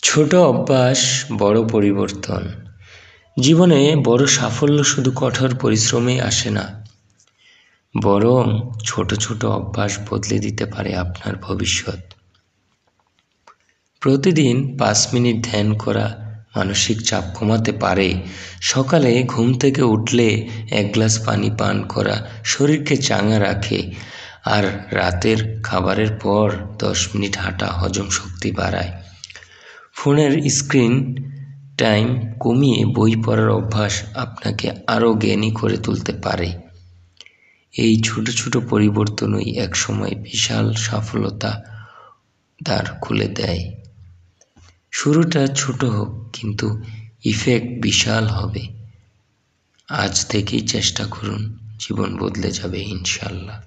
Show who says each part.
Speaker 1: ছোট অভ্যাস বড় পরিবর্তন। জীবনে বড় সাফল্য শুধু কঠোর পরিশ্রমে আসে না, বরং ছোট ছোট অভ্যাস বদলে দিতে পারে আপনার ভবিষ্যৎ। প্রতিদিন 5 মিনিট ধ্যান করা মানসিক চাপ কমাতে পারে। সকালে ঘুম থেকে উঠলে 1 গ্লাস পানি পান করা শরীরকে চাঙ্গা রাখে। আর রাতের খাবারের পর 10 মিনিট হাঁটা হজম শক্তি বাড়ায়। ফোনের স্ক্রিন টাইম কমিয়ে বই পড়ার অভ্যাস আপনাকে আরও জ্ঞানী করে তুলতে পারে। এই ছোট ছোট পরিবর্তনই একসময় বিশাল সফলতা দ্বার খুলে দেয়। শুরুটা ছোট হোক, কিন্তু ইফেক্ট বিশাল হবে। আজ থেকেই চেষ্টা করুন, জীবন বদলে যাবে ইনশাল্লাহ।